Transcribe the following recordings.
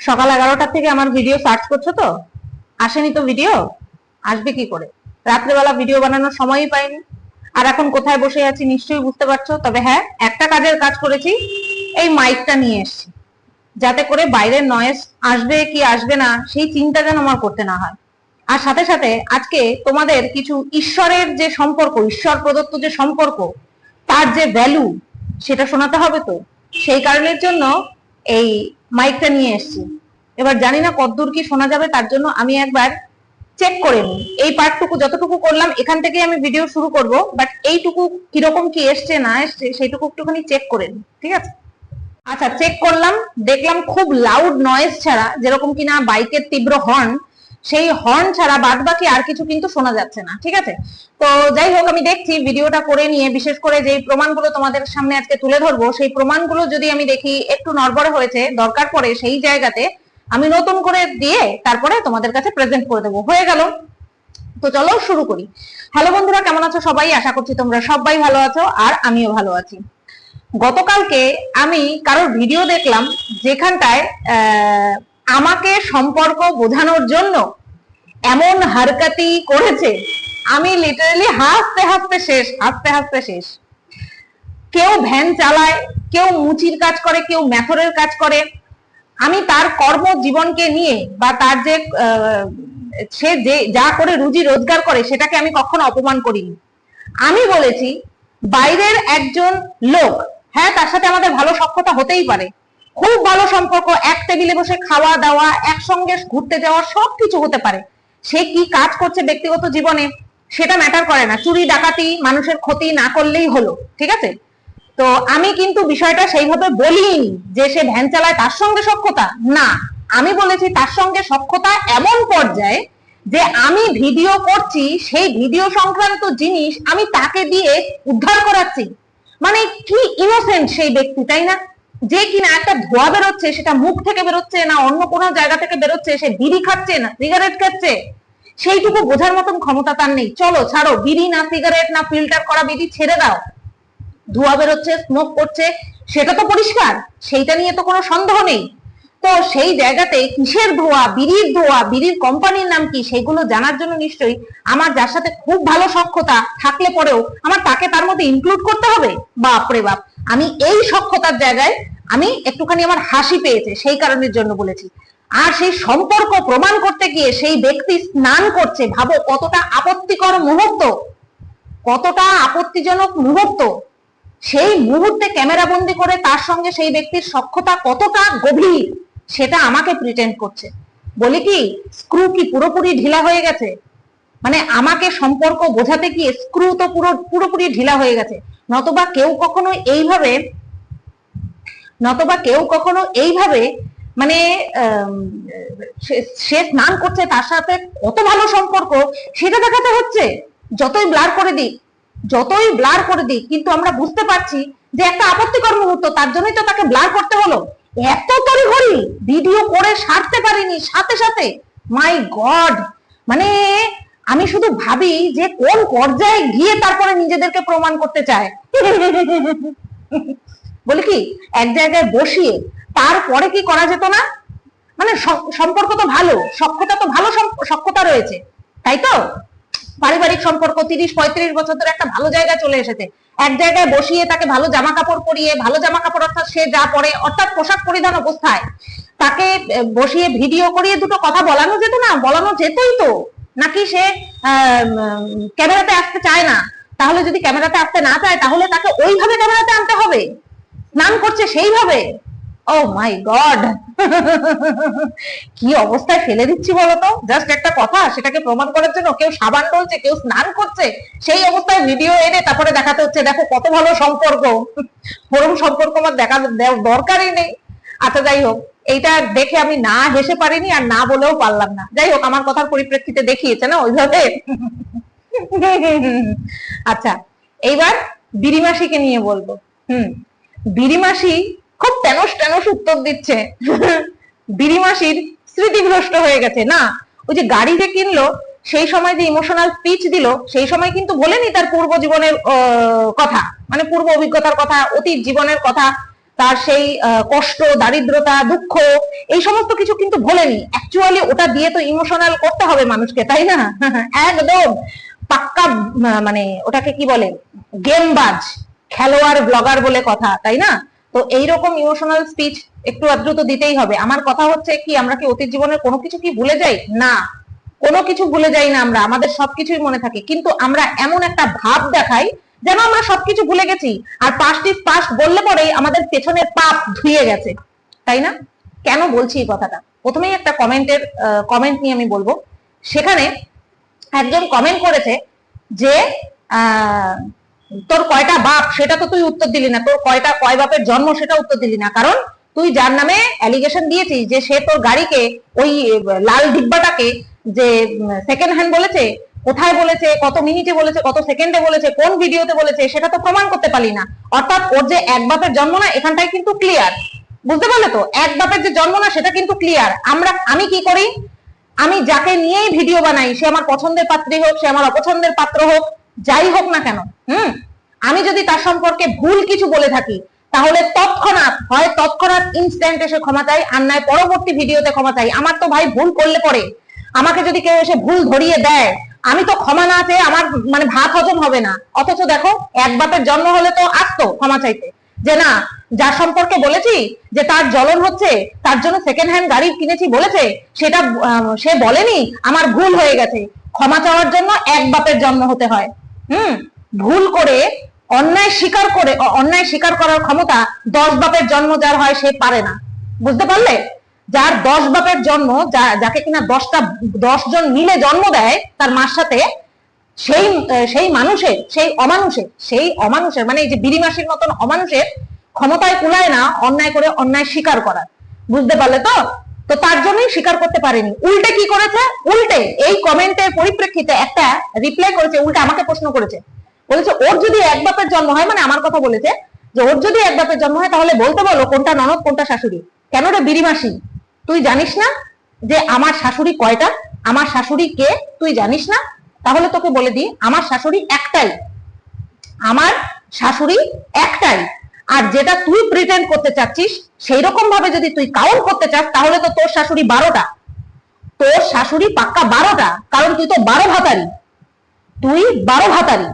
সকাল 11টার থেকে আমার ভিডিও সার্চ করছো তো, আসেনি তো ভিডিও, আসবে কি করে? রাত্রেবেলা ভিডিও বানানোর সময়ই পাইনি। আর এখন কোথায় বসে আছি নিশ্চয়ই বুঝতে পারছো। তবে হ্যাঁ, একটা কাজের কাজ করেছি, এই মাইকটা নিয়ে এসেছি, যাতে করে বাইরের নয়েজ আসবে কি আসবে না সেই চিন্তা যেন আমার করতে না হয়। আর সাথে সাথে আজকে তোমাদের কিছু ঈশ্বরের যে সম্পর্ক, ঈশ্বর প্রদত্ত যে সম্পর্ক, তার যে ভ্যালু, সেটা শোনাতে হবে তো। সেই কারণের জন্য এই মাইকটা নিয়ে এসেছি। এবার জানি না কতদূর কি শোনা যাবে, তার জন্য আমি একবার চেক করে নিই। এই পার্টটুকু যতটুকু করলাম এখান থেকে আমি ভিডিও শুরু করব, বাট এইটুকু কিরকম কি এসছে না এসছে সেইটুকু একটুখানি চেক করে নিই, ঠিক আছে? আচ্ছা, চেক করলাম, দেখলাম খুব লাউড নয়েজ ছাড়া, যেরকম কিনা বাইকের তীব্র হর্ন, সেই হর্ন ছাড়া বাদ বাকি আর কিছু কিন্তু শোনা যাচ্ছে না, ঠিক আছে? তো যাই হোক, আমি দেখছি ভিডিওটা করে নিয়ে, বিশেষ করে যে প্রমাণগুলো তোমাদের সামনে আজকে তুলে ধরবো, সেই প্রমাণগুলো যদি আমি দেখি একটু নড়বড়ে হয়েছে, দরকার পড়ে সেই জায়গাতে আমি নতুন করে দিয়ে তারপরে তোমাদের কাছে প্রেজেন্ট করে দেবো। হয়ে গেল? তো চলো শুরু করি। হ্যালো বন্ধুরা, কেমন আছো সবাই? আশা করছি তোমরা সবাই ভালো আছো, আর আমিও ভালো আছি। গতকালকে আমি কারোর ভিডিও দেখলাম যেখানটায় আমাকে সম্পর্ক বোঝানোর জন্য এমন হারকাতি করেছে, আমি লিটারালি হাসতে হাসতে শেষ, হাসতে হাসতে শেষ। কেউ ভ্যান চালায়, কেউ মুচির কাজ করে, কেউ মেথরের কাজ করে। আমি তার কর্ম জীবনকে নিয়ে বা তার যে সে যে যা করে রুজি রোজগার করে সেটাকে আমি কখনো অপমান করিনি। আমি বলেছি বাইরের একজন লোক, হ্যাঁ তার সাথে আমাদের ভালো সখ্যতা হতেই পারে, খুব ভালো সম্পর্ক, এক টেবিলে বসে খাওয়া দাওয়া, একসঙ্গে ঘুরতে যাওয়া, সবকিছু হতে পারে। সে কি কাজ করছে ব্যক্তিগত জীবনে সেটা ম্যাটার করে না, চুরি ডাকাতি মানুষের ক্ষতি না করলেই হলো, ঠিক আছে? তো আমি কিন্তু বিষয়টা সেইভাবে বলিনি যে সে ভ্যান চালায় তার সঙ্গে সখ্যতা, না। আমি বলেছি তার সঙ্গে সখ্যতা এমন পর্যায়ে যে আমি ভিডিও করছি, সেই ভিডিও সংক্রান্ত জিনিস আমি তাকে দিয়ে উদ্ধার করাচ্ছি। মানে কি ইনোসেন্ট সেই ব্যক্তি, তাই না? যে কিনা একটা ধোয়া বেরোচ্ছে, সেটা মুখ থেকে বেরোচ্ছে না অন্য কোনো জায়গা থেকে বেরোচ্ছে, সে বিড়ি খাচ্ছে না সিগারেট খাচ্ছে, সেইটুকু বোঝার মতন ক্ষমতা তার নেই। চলো ছাড়ো, বিড়ি না সিগারেট না ফিল্টার করা বিড়ি ছেড়ে দাও, ধোঁয়া বেরোচ্ছে, স্মোক করছে, সেটা তো পরিষ্কার, সেইটা নিয়ে তো কোনো সন্দেহ নেই। তো সেই জায়গাতে কিসের ধোঁয়া, বিড়ির কোম্পানির নাম কি, সেগুলো জানার জন্য নিশ্চয়ই আমার যার সাথে খুব ভালো সখ্যতা থাকলে পরেও আমার তাকে তার মধ্যে ইনক্লুড করতে হবে? বাপরে বাপ! আমি এই সখ্যতার জায়গায় আমি একটুখানি আমার হাসি পেয়েছে, সেই কারণের জন্য বলেছি। আর সেই সম্পর্ক প্রমাণ করতে গিয়ে সেই ব্যক্তি স্নান করছে, ভাবো কতটা আপত্তিকর মুহূর্ত, কতটা আপত্তিজনক মুহূর্ত। সেই মুহূর্তে ক্যামেরা বন্দি করে তার সঙ্গে সেই ব্যক্তির সখ্যতা কতটা গভীর সেটা আমাকে প্রিটেন্ড করছে। বলি কি, স্ক্রু কি পুরোপুরি ঢিলা হয়ে গেছে? মানে আমাকে সম্পর্ক বোঝাতে গিয়ে স্ক্রু তো পুরোপুরি ঢিলা হয়ে গেছে। নতবা কেউ কখনো এইভাবে মানে সে স্নান করছে, তার সাথে কত ভালো সম্পর্ক সেটা দেখাতে হচ্ছে। যতই ব্লার করে দিই কিন্তু আমরা বুঝতে পারছি যে একটা আপত্তিকর মুহূর্ত, তার জন্যই তো তাকে ব্লার করতে হলো। এত তড়িঘড়ি ভিডিও করে সারতে পারিনি সাথে সাথে। মাই গড! মানে আমি শুধু ভাবি যে কোন পর্যায়ে গিয়ে তারপরে নিজেদেরকে প্রমাণ করতে চায়। বলি কি, এক জায়গায় বসিয়ে তারপরে কি করা যেত না? মানে সম্পর্ক তো ভালো, সখ্যতা তো ভালো, সখ্যতা রয়েছে, তাই তো? পারিবারিক সম্পর্ক 30-35 বছর ধরে একটা ভালো জায়গায় চলে এসেছে, এক জায়গায় বসিয়ে তাকে ভালো জামা কাপড় পরিয়ে, ভালো জামা কাপড় অর্থাৎ সে যা পরে, অর্থাৎ পোশাক পরিধান অবস্থায় তাকে বসিয়ে ভিডিও করিয়ে দুটো কথা বলানো যেত না? বলানো যেতই তো। নাকি সে ক্যামেরাতে আসতে চায় না? তাহলে যদি ক্যামেরাতে আসতে না চায় তাহলে তাকে ওইভাবে ক্যামেরাতে আনতে হবে, স্নান করছে সেইভাবে। ও মাই গড! কি অবস্থায় ফেলে দিচ্ছি বলতো? জাস্ট একটা কথা, সেটাকে প্রমাণ করার জন্য কেউ সাবান ডলছে, কেউ স্নান করছে, সেই অবস্থায় ভিডিও এনে তারপরে দেখাতে হচ্ছে দেখো কত ভালো সম্পর্ক। ওরকম সম্পর্ক আমার দেখা দরকারই নেই। আচ্ছা যাই হোক, এইটা দেখে আমি না হেসে পারিনি আর না বলেও পারলাম না। যাই হোক, আমার কথার পরিপ্রেক্ষিতে দেখিয়েছে না ওইভাবে। আচ্ছা, এইবার বিড়িমাসিকে নিয়ে বলবো। বিড়িমাসি খুব টেনস টেনস উত্তর দিচ্ছে। বিড়িমাসির স্মৃতিভ্রষ্ট হয়ে গেছে। না, ওই যে গাড়ি যে কিনলো সেই সময় যে ইমোশনাল স্পিচ দিল, সেই সময় কিন্তু বলেনি তার পূর্ব জীবনের কথা, মানে পূর্ব অভিজ্ঞতার কথা, অতীত জীবনের কথা। তার সেই কষ্ট, দারিদ্রতা, দুঃখ, এই সমস্ত কিছু কিন্তু ভোলেনি। অ্যাকচুয়ালি ওটা দিয়ে তো ইমোশনাল করতে হবে মানুষকে, তাই না? একদম পাক্কা, মানে ওটাকে কি বলে, গেমবাজ খেলোয়াড় ব্লগার বলে কথা, তাই না? তো এইরকম ইমোশনাল স্পিচ একটু আধটু তো দিতেই হবে। আমার কথা হচ্ছে কি, আমরা কি অতীত জীবনের কোনো কিছু কি ভুলে যাই? না, কোনো কিছু ভুলে যাই না আমরা, আমাদের সবকিছুই মনে থাকে, কিন্তু আমরা এমন একটা ভাব দেখাই যেন আমরা সবকিছু ভুলে গেছি, আর পাস্ট ইজ পাস্ট বললে পরেই আমাদের পেছনের পাপ ধুয়ে গেছে, তাই না? কেন বলছি এই কথাটা? প্রথমেই একটা কমেন্ট নিয়ে আমি বলবো। সেখানে একজন কমেন্ট করেছে যে তোর কয়টা বাপ সেটা তো তুই উত্তর দিলি না, তোর কয় বাপের জন্ম সেটা উত্তর দিলি না, কারণ তুই যার নামে অ্যালিগেশন দিয়েছিস যে সে তোর গাড়িকে, ওই লাল ডিব্বাটাকে যে সেকেন্ড হ্যান্ড বলেছে, কোথায় বলেছে, কত মিনিটে বলেছে, কত সেকেন্ডে বলেছে, কোন ভিডিওতে বলেছে, সেটা তো প্রমাণ করতে পারলি না। অর্থাৎ ওর যে এক বাপের জন্ম না, এখানটাই কিন্তু ক্লিয়ার, বুঝতে পারলে তো? এক বাপের যে জন্ম না সেটা কিন্তু ক্লিয়ার। আমি কি করি, আমি যাকে নিয়েই ভিডিও বানাই, সে আমার পছন্দের পাত্রী হোক, সে আমার অপছন্দের পাত্র হোক, যাই হোক না কেন, আমি যদি তার সম্পর্কে ভুল কিছু বলে থাকি, তাহলে তৎক্ষণাৎ ইনস্ট্যান্ট এসে ক্ষমা চাই, আর নয় পরবর্তী ভিডিওতে ক্ষমা চাই। আমার তো ভাই ভুল করলে পরে আমাকে যদি কেউ এসে ভুল ধরিয়ে দেয়, আমি তো ক্ষমা না চেয়ে আমার মানে ভাত হজম হবে না। অথচ দেখো, এক বাপের জন্ম হলে তো আসতো ক্ষমা চাইতে, যে না, যার সম্পর্কে বলেছি যে তার জ্বলন হচ্ছে, তার জন্য সেকেন্ড হ্যান্ড গাড়ি কিনেছি বলেছে, সেটা সে বলেনি, আমার ভুল হয়ে গেছে। ক্ষমা চাওয়ার জন্য এক বাপের জন্ম হতে হয়। ভুল করে অন্যায় স্বীকার করার ক্ষমতা 10 বাপের জন্ম যার হয় সে পারে না, বুঝতে পারলে? যার 10 বাপের জন্ম, যাকে কিনা 10 জন মিলে জন্ম দেয় তার মার সাথে, সেই মানুষের, সেই অমানুষের মানে এই যে বিড়িমাসির মতন অমানুষের ক্ষমতায় কুলায় না অন্যায় করে অন্যায় স্বীকার করার, বুঝতে পারলে তো? তো তার জন্যই স্বীকার করতে পারেনি। উল্টে কি করেছে, উল্টে এই কমেন্টের পরিপ্রেক্ষিতে একটা রিপ্লাই করেছে, উল্টে আমাকে প্রশ্ন করেছে, বলেছে ওর যদি এক বাপের জন্ম হয়, মানে আমার কথা বলেছে যে ওর যদি এক বাপের জন্ম হয় তাহলে বলতে বলো কোনটা ননদ কোনটা শাশুড়ি। কেন রে বিড়িমাসি, তুই জানিস না যে আমার শাশুড়ি কয়টা, আমার শাশুড়ি কে তুই জানিস না? তাহলে তোকে বলে দিই, আমার শাশুড়ি একটাই, আমার শাশুড়ি একটাই। আর যেটা তুই প্রিটেন্ড করতে চাচ্ছিস, সেই রকম ভাবে যদি তুই কাউন্ট করতে চাস, তাহলে তো তোর শাশুড়ি 12টা, তোর শাশুড়ি পাক্কা 12টা, কারণ তুই তো 12 ভাতারি, তুই 12 ভাতারি,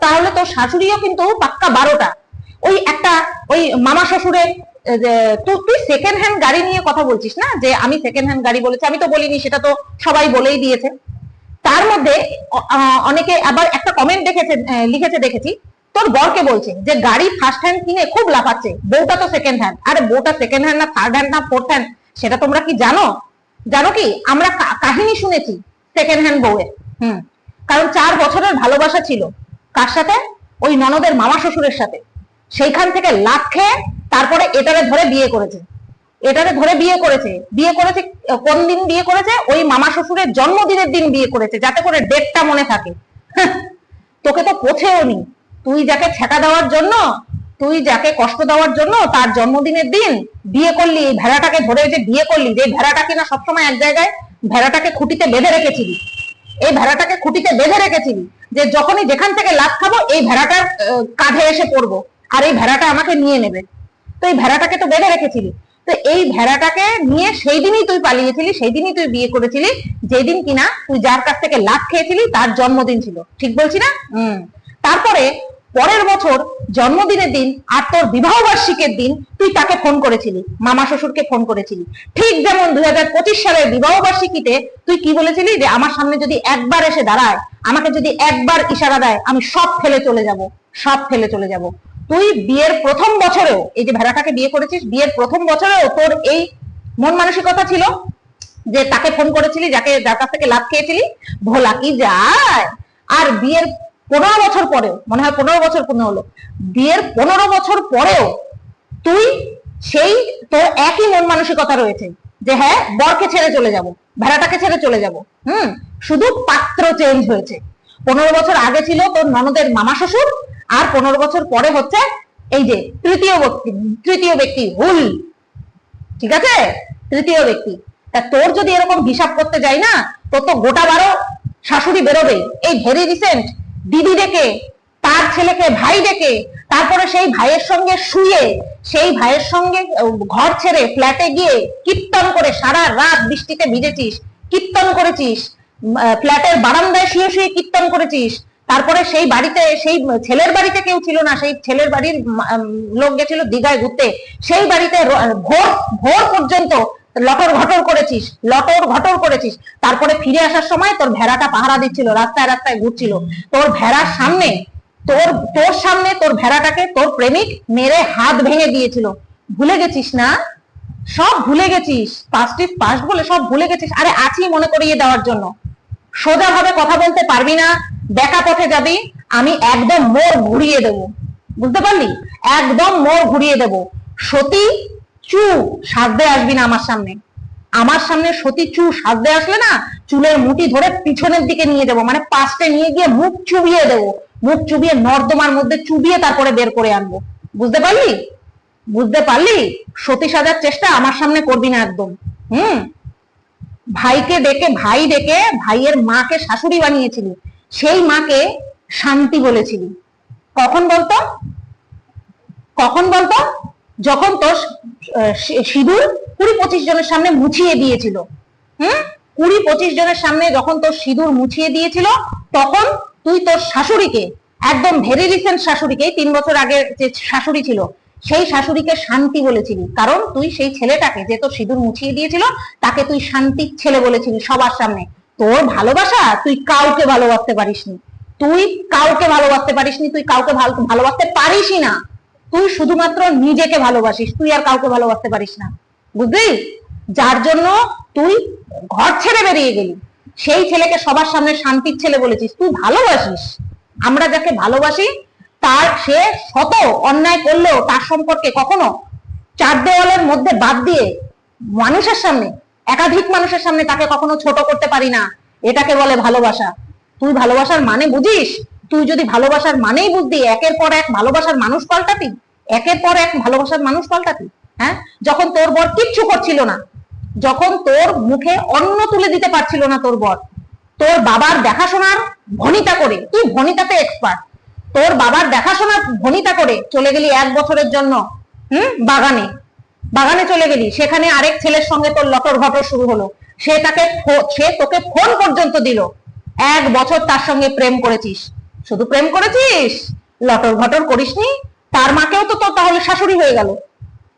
তাহলে তোর শাশুড়িও কিন্তু পাক্কা 12টা। ওই মামা শ্বশুরের, তুই সেকেন্ড হ্যান্ড গাড়ি নিয়ে কথা বলছিস না, যে আমি সেকেন্ড হ্যান্ড গাড়ি বলেছি, আমি তো বলিনি, সেটা তো সবাই বলেই দিয়েছে। তার মধ্যে অনেকে আবার একটা কমেন্ট লিখেছে দেখেছি, তোর বরকে বলছে যে গাড়ি ফার্স্ট হ্যান্ড কিনে খুব লাফাচ্ছে, বউটা তো সেকেন্ড হ্যান্ড। আরে বউটা সেকেন্ড হ্যান্ড না থার্ড হ্যান্ড না ফোর্থ হ্যান্ড, সেটা তোমরা কি জানো? কি আমরা কাহিনী শুনেছি সেকেন্ড হ্যান্ড বউয়ের। কারণ 4 বছরের ভালোবাসা ছিল কার সাথে? ওই ননদের মামা শ্বশুরের সাথে। সেইখান থেকে লাভ খেয়ে তারপরে এটারে ধরে বিয়ে করেছে। কোন দিন বিয়ে করেছে? ওই মামা শ্বশুরের জন্মদিনের দিন বিয়ে করেছে, যাতে করে ডেটটা মনে থাকে। তোকে তো পোছেও নি, তুই যাকে ছেঁকা দেওয়ার জন্য, তুই যাকে কষ্ট দেওয়ার জন্য তার জন্মদিনের দিন বিয়ে করলি, এই ভেড়াটাকে ধরে যে বিয়ে করলি, যে ভেড়াটা কিনা সবসময় এক জায়গায়, ভেড়াটাকে খুঁটিতে বেঁধে রেখেছিলি, যে যখনই যেখান থেকে লাভ খাবো এই ভেড়াটার কাঁধে এসে পড়বো, আর এই ভেড়াটা আমাকে নিয়ে নেবে। তো এই ভেড়াটাকে তো বেঁধে রেখেছিলি, তো এই ভেড়াটাকে নিয়ে সেই দিনই তুই পালিয়েছিলি, সেই দিনই তুই বিয়ে করেছিলি, যেদিন কিনা তুই যার কাছ থেকে লাভ খেয়েছিলি তার জন্মদিন ছিল, ঠিক বলছি না? তারপরে পরের বছর জন্মদিনের দিন আর তোর বিবাহ বার্ষিকের দিন তুই তাকে ফোন করেছিলি, মামা শ্বশুরকে ফোন করেছিলি। ঠিক যেমন 2025 সালের বিবাহ বার্ষিকীতে তুই কি বলেছিলি, যে আমার সামনে যদি একবার এসে দাঁড়ায়, আমাকে যদি একবার ইশারা দেয়, আমি সব ফেলে চলে যাব। তুই বিয়ের প্রথম বছরেও, এই যে ভেড়াটাকে বিয়ে করেছিস, বিয়ের প্রথম বছরেও তোর এই মন মানসিকতা ছিল যে তাকে ফোন করেছিলি, যার কাছ থেকে লাভ খেয়েছিলি। ভোলা কি যায়। আর বিয়ের 15 বছর পরেও, মনে হয় 15 বছর পূর্ণ হলো, বিয়ের 15 বছর পরেও তুই তোর একই মন মানসিকতা রয়েছে যে হ্যাঁ, বরকে ছেড়ে চলে যাব, ভেড়াটাকে ছেড়ে চলে যাব। শুধু পাত্র চেঞ্জ হয়েছে। 15 বছর আগে ছিল তোর ননদের মামা শ্বশুর, আর 15 বছর পরে হচ্ছে এই যে তৃতীয় ব্যক্তি হুল, ঠিক আছে? তৃতীয় ব্যক্তি। তা তোর যদি এরকম হিসাব করতে যাই না, তোর তো গোটা 12 শাশুড়ি বেরোবে। এই ভেরি রিসেন্ট দিদি ডেকে, তার ছেলেকে ভাই ডেকে, তারপরে সেই ভাইয়ের সঙ্গে শুয়ে, সেই ভাইয়ের সঙ্গে ঘর ছেড়ে ফ্ল্যাটে গিয়ে কীর্তন করে সারা রাত বৃষ্টিতে ভিজেছিস, কীর্তন করেছিস, ফ্ল্যাটের বারান্দায় শুয়ে শুয়ে কীর্তন করেছিস। তারপরে সেই বাড়িতে, সেই ছেলের বাড়িতে কেউ ছিল না, সেই ছেলের বাড়ির লোক গেছিল দীঘায় ঘুরতে, সেই বাড়িতে ভোর ভোর পর্যন্ত লটর ঘটর করেছিস, লটর ঘটর করেছিস। তারপরে ফিরে আসার সময় তোর ভেড়াটা পাহারা দিচ্ছিল, রাস্তায় রাস্তায় ঘুরছিল, তোর ভেড়ার সামনে, তোর তোর সামনে তোর ভেড়াটাকে তোর প্রেমিক মেরে হাত ভেঙে দিয়েছিল। ভুলে গেছিস না? সব ভুলে গেছিস, পাস্ট ইজ পাস্ট বলে সব ভুলে গেছিস। আরে আছি মনে করিয়ে দেওয়ার জন্য। সোজা ভাবে কথা বলতে পারবি না, বেকা পথে যাবি, আমি একদম মোড় ঘুরিয়ে দেব, বুঝতে পারলি? একদম মোড় ঘুরিয়ে দেব। সতী চু সাজতে আসবি না আমার সামনে। আমার সামনে সতী চু সাজতে আসলে না, চুলের মুঠি ধরে পিছনের দিকে নিয়ে যাবো, মানে পাশে নিয়ে গিয়ে মুখ চুবিয়ে দেবো, মুখ চুবিয়ে নর্দমার মধ্যে চুবিয়ে তারপরে বের করে আনবো। বুঝতে পারলি? বুঝতে পারলি? সতী সাজার চেষ্টা আমার সামনে করবি না একদম। ভাইকে ডেকে, ভাই ডেকে ভাইয়ের মাকে শাশুড়ি বানিয়েছিলি, সেই মাকে শান্তি বলেছিলি। কখন বলতো? কখন বলতো? যখন তোর সিঁদুর 20-25 জনের সামনে মুছিয়ে দিয়েছিল। 20-25 জনের সামনে যখন তোর সিঁদুর মুছিয়ে দিয়েছিল, তখন তুই তোর শাশুড়িকে, একদম ভেরি রিসেন্ট শাশুড়িকে, 3 বছর আগে যে শাশুড়ি ছিল, সেই শাশুড়িকে শান্তি বলেছিলি। কারণ তুই সেই ছেলেটাকে, যে তোর সিঁদুর মুছিয়ে দিয়েছিল, তাকে তুই শান্তির ছেলে বলেছিলি সবার সামনে। তোর ভালোবাসা, তুই কাউকে ভালোবাসতে পারিসনি, তুই কাউকে ভালোবাসতে পারিসনি, তুই কাউকে ভালোবাসতে পারিসই না। তুই শুধুমাত্র নিজেকে ভালোবাসিস, তুই আর কাউকে ভালোবাসতে পারিস না, বুঝলি? যার জন্য তুই ঘর ছেড়ে বেরিয়ে গেলি। সেই ছেলেকে সবার সামনে শান্তির ছেলে বলেছিস। তুই ভালোবাসিস, আমরা যাকে ভালোবাসি তার, সে শত অন্যায় করলেও তার সম্পর্কে কখনো 4 দেওয়ালের মধ্যে বাদ দিয়ে মানুষের সামনে, একাধিক মানুষের সামনে তাকে কখনো ছোট করতে পারি না। এটাকে বলে ভালোবাসা। তুই ভালোবাসার মানে বুঝিস? তুই যদি ভালোবাসার মানেই বুঝতি, একের পর এক ভালোবাসার মানুষ পাল্টাতি, একের পর এক ভালোবাসার মানুষ পাল্টাতি। হ্যাঁ, যখন তোর বর কিচ্ছু করছিল না, যখন তোর মুখে অন্ন তুলে দিতে পারছিল না তোর বর, তোর বাবার দেখাশোনার ভনিতা করে, তুই ভনিতাতে এক্সপার্ট, তোর বাবার দেখাশোনার ভনিতা করে চলে গেলি 1 বছরের জন্য বাগানে, বাগানে চলে গেলি। সেখানে আরেক ছেলের সঙ্গে তোর লটর ঘটর শুরু হলো। সে তোকে ফোন পর্যন্ত দিল। 1 বছর তার সঙ্গে প্রেম করেছিস। শুধু প্রেম করেছিস, লটর ঘটর করিসনি। তার মাকেও তো তোর তাহলে শাশুড়ি হয়ে গেল,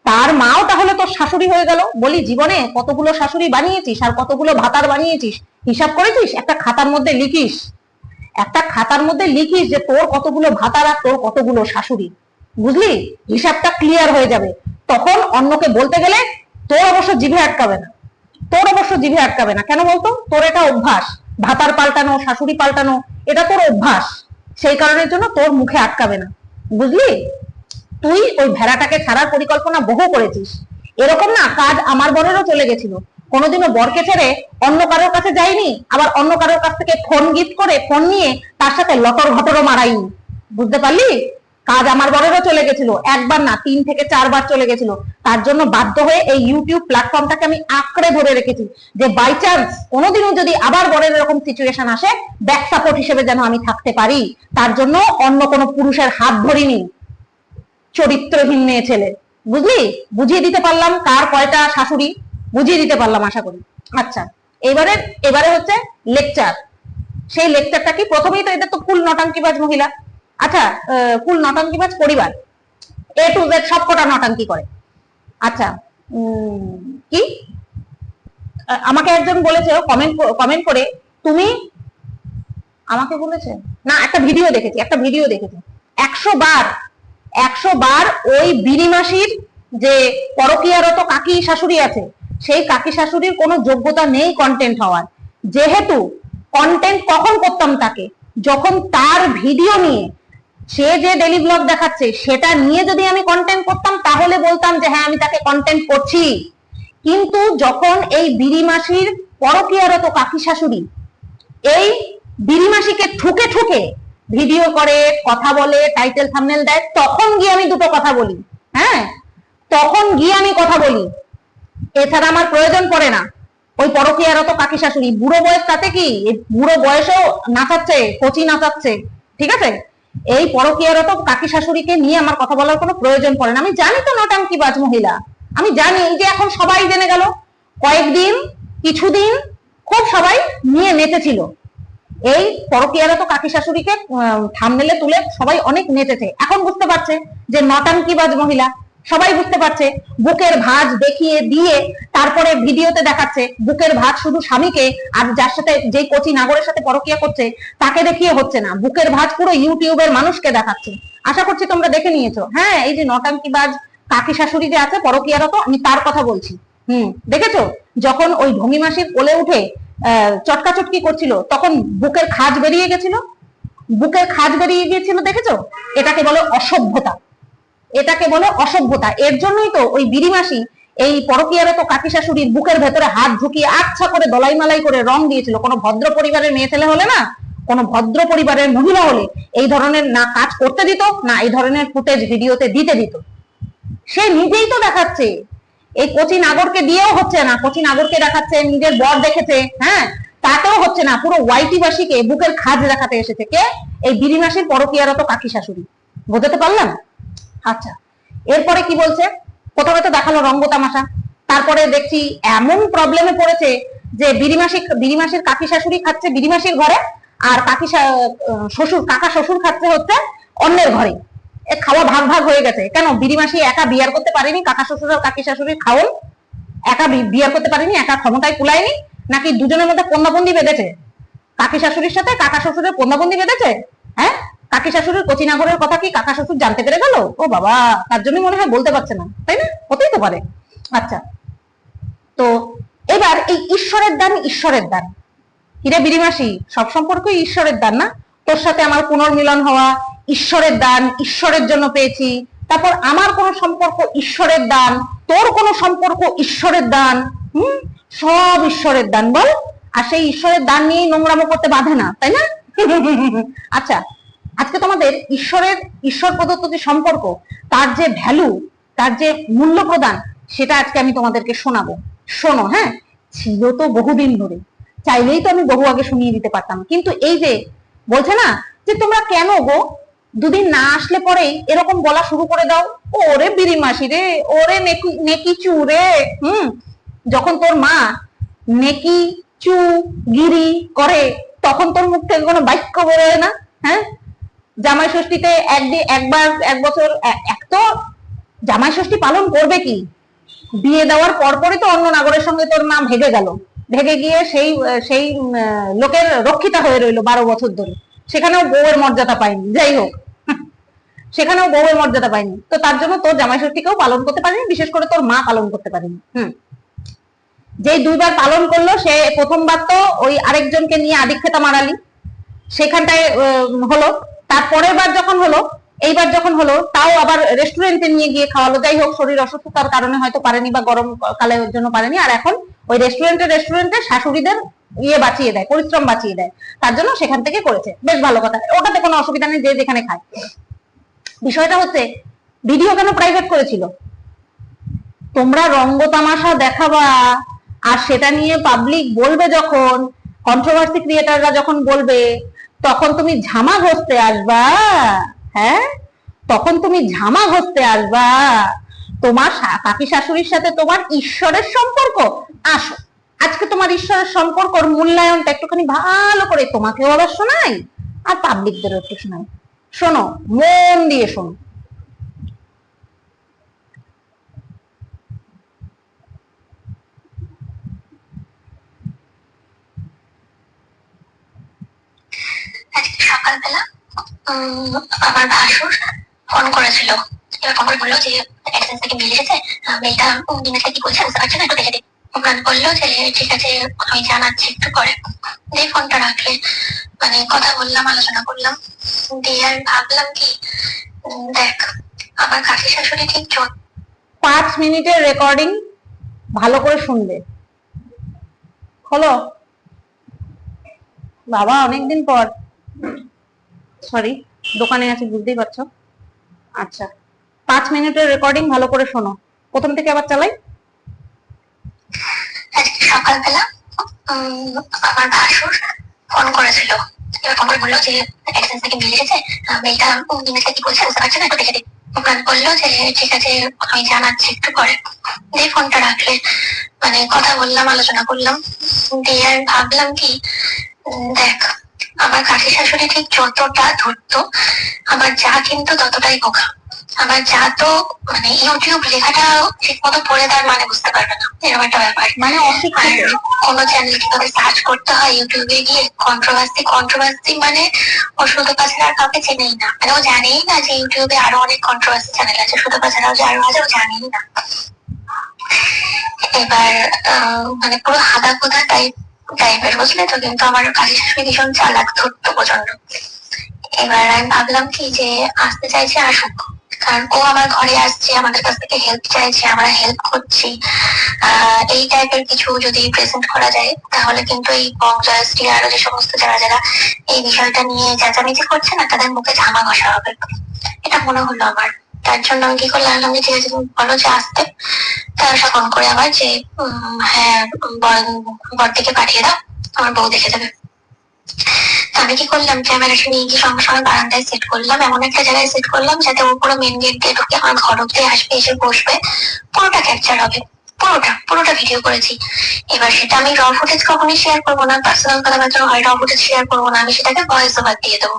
তার মাও তাহলে তোর শাশুড়ি হয়ে গেল। বলি, জীবনে কতগুলো শাশুড়ি বানিয়েছিস আর কতগুলো ভাতার বানিয়েছিস, হিসাব করেছিস? একটা খাতার মধ্যে লিখিস, একটা খাতার মধ্যে লিখিস যে তোর কতগুলো ভাতার আর তোর কতগুলো শাশুড়ি, বুঝলি? হিসাবটা ক্লিয়ার হয়ে যাবে। তখন অন্যকে বলতে গেলে তোর অবশ্য জিভে আটকাবে না, তোর অবশ্য জিভে আটকাবে না। কেন বলতো? তোর এটা অভ্যাস, ভাতার পাল্টানো, শাশুড়ি পাল্টানো, এটা তোর অভ্যাস। সেই কারণের জন্য তোর মুখে আটকাবে না, বুঝলি? তুই ওই ভেড়াটাকে ছাড়ার পরিকল্পনা বহু করেছিস। এরকম না কাজ আমার বরেরও চলে গেছিল। কোনোদিনও বরকে ছেড়ে অন্য কারোর কাছে যায়নি, আবার অন্য কারোর কাছ থেকে ফোন গিফট করে ফোন নিয়ে তার সাথে লটর ঘটরও মারাইনি। বুঝতে পারলি? কাজ আমার বরেরও চলে গেছিল, একবার না 3 থেকে 4 বার চলে গেছিল। তার জন্য বাধ্য হয়ে এই ইউটিউব প্ল্যাটফর্মটাকে আমি আঁকড়ে ধরে রেখেছি, যে বাই চান্স কোনোদিনও যদি আবার বরের এরকম সিচুয়েশন আসে, ব্যাক সাপোর্ট হিসেবে যেন আমি থাকতে পারি। তার জন্য অন্য কোনো পুরুষের হাত ধরিনি। চরিত্রহীন মেয়ে ছেলে, বুঝলি? বুঝিয়ে দিতে পারলাম কার কয়টা শাশুড়ি, বুঝিয়ে দিতে পারলাম আশা করি। আচ্ছা, এবারে হচ্ছে লেকচার। সেই লেকচারটা কি? প্রথমেই তো এদের তো ফুল নটাঙ্কিবাজ মহিলা। আচ্ছা, ফুল নটাঙ্কিবাজ পরিবার, A to Z সবকটা নটাঙ্কি করে। আচ্ছা, কি আমাকে একজন বলেছে কমেন্ট করে, তুমি আমাকে বলেছে না, একটা ভিডিও দেখেছি 100 বার ওই বিনিমাসির যে পরকীয়ারত কাকি শাশুড়ি আছে, সেই কাকি শাশুড়ির কোনো যোগ্যতা নেই কন্টেন্ট হওয়ার। যেহেতু কন্টেন্ট কখন করতাম তাকে, যখন তার ভিডিও নিয়ে, সে যে ডেলি ব্লগ দেখাচ্ছে সেটা নিয়ে যদি আমি কন্টেন্ট করতাম, তাহলে বলতাম যে হ্যাঁ আমি তাকে কন্টেন্ট করছি। কিন্তু যখন এই বিনিমাসির পরকীয়ারত কাকি শাশুড়ি এই বিনিমাসিকে ঠুকে ঠুকে ভিডিও করে, কথা বলে, টাইটেল থাম্বনেল দেয়, তখন গিয়ে আমি দুটো কথা বলি। হ্যাঁ, তখন গিয়ে আমি কথা বলি, এছাড়া আমার প্রয়োজন পড়ে না। ওই পরকীয়ারত কাকি শাশুড়ি বুড়ো বয়স, তাতে কি? বুড়ো বয়সেও নাচাচ্ছে, কচি নাচাচ্ছে, ঠিক আছে? এই পরকীয়ারত কাকি শাশুড়িকে নিয়ে আমার কথা বলার কোনো প্রয়োজন পড়ে না। আমি জানি তো নটাঙ্কিবাজ মহিলা, আমি জানি। এই যে এখন সবাই জেনে গেল, কয়েকদিন কিছুদিন খুব সবাই নিয়ে নেচেছিল এই পরকীয়ারত কাকি শাশুড়িকে, থাম্বনেলে তুলে সবাই অনেক নেচেছে। এখন বুঝতে পারছে যে নটাঙ্কিবাজ মহিলা, সবাই বুঝতে পারছে। বুকের ভাঁজ দেখিয়ে দিয়ে তারপরে ভিডিওতে দেখাচ্ছে বুকের ভাঁজ শুধু স্বামীকে, আর যার সাথে যে কোচি নাগরের সাথে পরকীয়া করছে তাকে দেখিয়ে হচ্ছে না, বুকের ভাঁজ পুরো ইউটিউবের মানুষকে দেখাচ্ছে। আশা করছি তোমরা দেখে নিয়েছো। হ্যাঁ, এই যে নটাঙ্কিবাজ কাকি শাশুড়ি যে আছে পরকীয়ারত, আমি তার কথা বলছি। দেখেছো যখন ওই ঢঙি মাসির কোলে উঠে চটকাচটকি করছিল তখন বুকের খাজ বেরিয়ে গেছিল, বুকের খাজ বেরিয়ে গিয়েছিল, দেখেছো? এটাকে বলে অসভ্যতা, এটাকে বলে অসভ্যতা। এর জন্যই তো ওই বিড়িমাসি এই পরকীয়ারত কাকি শাশুড়ির বুকের ভেতরে হাত ঢুকিয়ে আচ্ছা করে দলাই মালাই করে রং দিয়েছিল। কোনো ভদ্র পরিবারের মেয়ে ছেলে হলে না, কোনো ভদ্র পরিবারের মহিলা হলে এই ধরনের না কাজ করতে দিত, না এই ধরনের ফুটেজ ভিডিওতে দিতে দিত। সে নিজেই তো দেখাচ্ছে, এই কোচি নাগরকে দিয়েও হচ্ছে না। কোচি নাগরকে দেখাচ্ছে, নিজের বর দেখেছে, হ্যাঁ, তাতেও হচ্ছে না। পুরো ওয়াইটি বাসীকে বুকের খাজ দেখাতে এসেছে কে? এই বিড়িমাসির পরকীয়ারত কাকি শাশুড়ি। বোঝাতে পারলাম? আচ্ছা, এরপরে কি বলছে? প্রথমে তো দেখালো রঙ্গ তামাশা, তারপরে দেখছি এমন প্রবলেমে পড়েছে যে বিড়িমাসির কাকি শাশুড়ি খাচ্ছে বিড়িমাসির ঘরে, আর শ্বশুর কাকা শ্বশুর খাচ্ছে হচ্ছে অন্যের ঘরে। খাওয়া ভাগ ভাগ হয়ে গেছে। কেন? বিড়িমাসি একা বিয়ার করতে পারেনি, কাকা শ্বশুর আর কাকি শাশুড়ির খাওন একা বিয়ার করতে পারেনি, একা ক্ষমতায় কুলায়নি, নাকি দুজনের মধ্যে পন্দাবন্দি বেঁধেছে? কাকি শাশুড়ির সাথে কাকা শ্বশুরের পন্দাবন্দি বেঁধেছে? হ্যাঁ, কাকি শাশুড়ির কোচিনাগরের কথা কি কাকা শ্বশুর জানতে পেরে গেল? ও বাবা, তার জন্য মনে হয় বলতে পারছে না, তাই না? হতেই তো পারে। আচ্ছা, তো এবার এই ঈশ্বরের দান, ঈশ্বরের দান হিরে বিড়িমাসি, সব সম্পর্কই ঈশ্বরের দান না? তোর সাথে আমার পুনর্মিলন হওয়া ঈশ্বরের দান, ঈশ্বরের জন্য পেয়েছি। তারপর আমার কোন সম্পর্ক ঈশ্বরের দান, তোর কোন সম্পর্ক ঈশ্বরের দান, সব ঈশ্বরের দান বল। আর সেই ঈশ্বরের দান নিয়েই নোংরামো করতে বাধে না, তাই না? আচ্ছা, আজকে তোমাদের ঈশ্বর প্রদত্ত যে সম্পর্ক, তার যে ভ্যালু, তার যে মূল্য প্রদান, সেটা আজকে আমি তোমাদেরকে শোনাবো। শোনো, হ্যাঁ, ছিল তো বহুদিন ধরে, চাইলেই তো আমি বহু আগে শুনিয়ে দিতে পারতাম, কিন্তু এই যে বলছে না যে তোমরা কেন গো দুদিন না আসলে পরেই এরকম বলা শুরু করে দাও, ওরে বিড়িমাসি রে, ওরে নেকি চু রে। যখন তোর মা নেকি চু গিরি করে তখন তোর মুখ থেকে কোনো বাক্য বেরোয় না? হ্যাঁ, জামাই ষষ্ঠীতে একবার এক বছর এক তো জামাই ষষ্ঠী পালন করবে কি? বিয়ে দেওয়ার পরপরই তো অন্য নাগরের সঙ্গে তোর মা ভেগে গেল, ভেগে গিয়ে সেই লোকের রক্ষিতা হয়ে রইলো 12 বছর ধরে। সেখানেও বউয়ের মর্যাদা পায়নি। যাই হোক, সেখানেও বউয়ের মর্যাদা পায়নি। তো তার জন্য তোর জামাই ষষ্ঠীকেও পালন করতে পারেনি, বিশেষ করে তোর মা পালন করতে পারেনি। যে 2বার পালন করলো, সে প্রথমবার তো ওই আরেকজনকে নিয়ে আদিক্ষেতা মারালি, সেখানটায় হলো। তারপরের বার যখন হলো, এইবার যখন হলো, তাও আবার রেস্টুরেন্টে নিয়ে গিয়ে খাওয়ালো। যাই হোক, শরীর অসুস্থতার কারণে হয়তো পারেনি, বা গরম কালের জন্য পারেনি। আর এখন ওই রেস্টুরেন্টে শাশুড়িদের বাঁচিয়ে দেয়, পরিশ্রম বাঁচিয়ে দেয়, তার জন্য সেখান থেকে করেছে। বেশ ভালো কথা, ওটাতে কোনো অসুবিধা নেই, যে যেখানে খায়। বিষয়টা হচ্ছে ভিডিও কেন প্রাইভেট করেছিল? তোমরা রঙ্গ তামাশা দেখাবা, আর সেটা নিয়ে পাবলিক বলবে, যখন কন্ট্রোভার্সি ক্রিয়েটাররা যখন বলবে, তখন তুমি ঝামা ঘষতে আসবা। হ্যাঁ, তখন তুমি ঝামা ঘষতে আসবা। তোমার কাকি শাশুড়ির সাথে তোমার ঈশ্বরের সম্পর্ক, আসো আজকে তোমার ঈশ্বরের সম্পর্কর মূল্যায়নটা একটুখানি ভালো করে তোমাকেও আবার শোনাই, আর পাবলিকদেরও একটু শোনাই। শোনো, মন দিয়ে শোনো। সকালবেলা আমার ভাসুর ফোন করেছিল। এবার ফোন করে বললো যে অ্যাডসেন্স থেকে মেল এসেছে, মেলটা জিনিসটা কি বলছে বুঝতে পারছে না, একটু দেখে দিই। ওখানে বললো যে ঠিক আছে, আমি জানাচ্ছি একটু পরে। দিয়ে ফোনটা রাখলে, মানে কথা বললাম, আলোচনা করলাম। দিয়ে আর ভাবলাম কি, দেখ আমার কাকি শাশুড়ি ঠিক 5 মিনিটের রেকর্ডিং, ভালো করে শুনবে। হলো বাবা, অনেকদিন পর, সরি, দোকানে আছি বুঝতেই পারছো। আচ্ছা, 5 মিনিটের রেকর্ডিং, ভালো করে শোনো। প্রথম থেকে আবার চালাই। সকালবেলা আমার ভাসুর ফোন করেছিল। এবার ফোন করে বললো যে অ্যাডসেন্স থেকে মেল এসেছে, মেলটা ইংলিশে কি বলছে বুঝতে পারছে না, একটু দেখে দিই। ওখানে বললো যে ঠিক আছে আমি জানাচ্ছি একটু পরে। দিয়ে ফোনটা রাখলে, মানে কথা বললাম, আলোচনা করলাম। দিয়ে আর ভাবলাম কি, দেখ আমার কাকি শাশুড়ি ঠিক যতটা ধরতো, আমার যা কিন্তু ততটাই বোকা। আমার যা তো মানে ইউটিউব লেখাটা ঠিক মতো পড়ে তার মানে বুঝতে পারবে না, এরকম একটা ব্যাপার। মানে অশিক্ষিত। আর কোনো চ্যানেল কিভাবে সার্চ করতে হয় ইউটিউবে গিয়ে, কন্ট্রোভার্সি মানে ও সুতপা ছাড়া আর কাউকে চেনেই না, মানে ও জানেই না যে ইউটিউবে আরো অনেক কন্ট্রোভার্সি চ্যানেল আছে, সুতপা ছাড়াও যে আরো আছে ও জানেই না। এবার মানে পুরো হাদা খোদা টাইপের, বুঝলে তো। কিন্তু আমার কাকি শাশুড়ি ভীষণ চালাক, ধরতো প্রচন্ড। এবার আমি ভাবলাম কি যে আসতে চাইছে আসুক, কারণ ও আমার ঘরে আসছে, আমাদের কাছ থেকে হেল্প চাইছে, আমরা হেল্প করছি। এই টাইপের কিছু যদি প্রেজেন্ট করা যায় তাহলে কিন্তু এই জয়শ্রী আরো যে সমস্ত যারা যারা এই বিষয়টা নিয়ে চেঁচামেচি করছে না, তাদের মুখে ঝামা ঘষা হবে, এটা মনে হলো আমার। তার জন্য আমি কি করলাম, আমি ঠিক আছে তুমি বলো যে আসতে। তার ফোন করে আবার যে হ্যাঁ বড়দিকে পাঠিয়ে দাও, আমার বউ দেখে দেবে। আমি কি করলাম, ক্যামেরাটা নিয়ে গিয়ে সঙ্গে সঙ্গে বারান্দায় সেট করলাম, এমন একটা জায়গায় সেট করলাম যাতে ও পুরো মেন গেট দিয়ে ঢুকে আমার ঘর অব্দি আসবে, এসে বসবে, পুরোটা ক্যাপচার হবে, পুরোটা ভিডিও করেছি। এবার সেটা আমি র ফুটেজ কখনোই শেয়ার করবো না, পার্সোনাল কথাবার্তা হয়, র ফুটেজ শেয়ার করবো না, আমি সেটাকে ভয়েস ওভার দিয়ে দেবো,